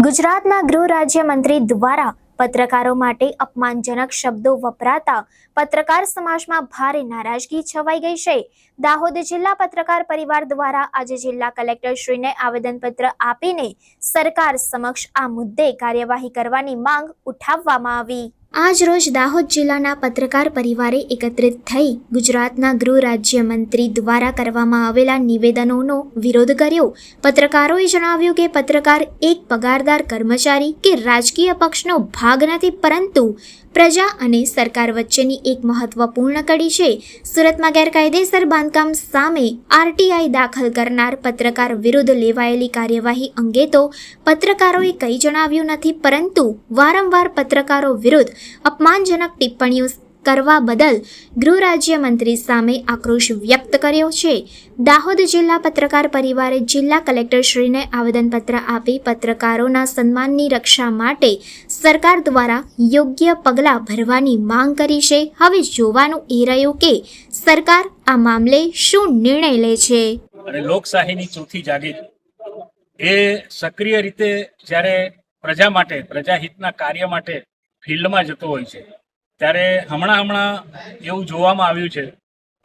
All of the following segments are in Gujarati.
ગુજરાતના ગૃહ રાજ્યમંત્રી દ્વારા પત્રકારો માટે અપમાનજનક શબ્દો વપરાતા પત્રકાર સમાજમાં ભારે નારાજગી છવાઈ ગઈ છે। દાહોદ જિલ્લા પત્રકાર પરિવાર દ્વારા આજે જિલ્લા કલેક્ટરશ્રીને આવેદનપત્ર આપીને સરકાર સમક્ષ આ મુદ્દે કાર્યવાહી કરવાની માંગ ઉઠાવવામાં આવી। આજ રોજ દાહોદ જિલ્લાના પત્રકાર પરિવારે એકત્રિત થઈ ગુજરાતના ગૃહ રાજ્યમંત્રી દ્વારા કરવામાં આવેલા નિવેદનોનો વિરોધ કર્યો। પત્રકારોએ જણાવ્યું કે પત્રકાર એક પગારદાર કર્મચારી કે રાજકીય પક્ષનો ભાગ નથી, પરંતુ પ્રજા અને સરકાર વચ્ચેની એક મહત્વપૂર્ણ કડી છે। સુરતમાં ગેરકાયદેસર બાંધકામ સામે આરટીઆઈ દાખલ કરનાર પત્રકાર વિરુદ્ધ લેવાયેલી કાર્યવાહી અંગે તો પત્રકારોએ કંઈ જણાવ્યું નથી, પરંતુ વારંવાર પત્રકારો વિરુદ્ધ અપમાનજનક ટિપ્પણીઓ કરવા બદલ ગૃહ રાજ્યમંત્રી સામે આક્રોશ વ્યક્ત કર્યો છે। દાહોદ જિલ્લા પત્રકાર પરિવારે જિલ્લા કલેક્ટરશ્રીને આવેદનપત્ર આપી પત્રકારોના સન્માનની રક્ષા માટે સરકાર દ્વારા યોગ્ય પગલાં ભરવાની માંગ કરી છે। હવે જોવાનું એ રહ્યું કે સરકાર આ મામલે શું નિર્ણય લે છે। અને લોકશાહીની ચોથી જાગીર એ સક્રિય રીતે જ્યારે પ્રજા માટે, પ્રજાહિતના કાર્ય માટે ફિલ્ડમાં જતો હોય છે, ત્યારે હમણાં એવું જોવામાં આવ્યું છે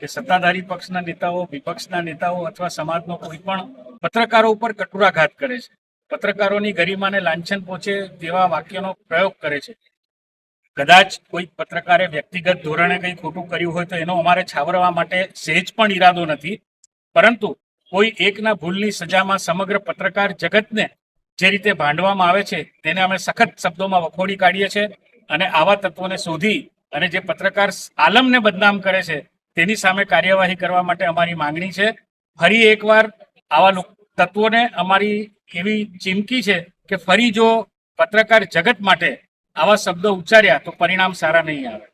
કે સત્તાધારી પક્ષના નેતાઓ, વિપક્ષના નેતાઓ અથવા સમાજનો કોઈ પણ પત્રકારો ઉપર કટુરાઘાત કરે છે, પત્રકારોની ગરિમાને લાંછન પહોંચે તેવા વાક્યનો પ્રયોગ કરે છે। કદાચ કોઈ પત્રકારે વ્યક્તિગત ધોરણે કંઈ ખોટું કર્યું હોય તો એનો અમારે છાવરવા માટે સહેજ પણ ઈરાદો નથી, પરંતુ કોઈ એકના ભૂલની સજામાં સમગ્ર પત્રકાર જગતને જે રીતે ભાંડવામાં આવે છે તેને અમે સખત શબ્દોમાં વખોડી કાઢીએ છીએ અને આવા તત્વોને શોધી અને જે પત્રકાર આલમને બદનામ કરે છે તેની સામે કાર્યવાહી કરવા માટે અમારી માંગણી છે। ફરી એકવાર આવા તત્વોને અમારી એવી ચીમકી છે કે ફરી જો પત્રકાર જગત માટે આવા શબ્દો ઉચ્ચાર્યા તો પરિણામ સારા નહીં આવે।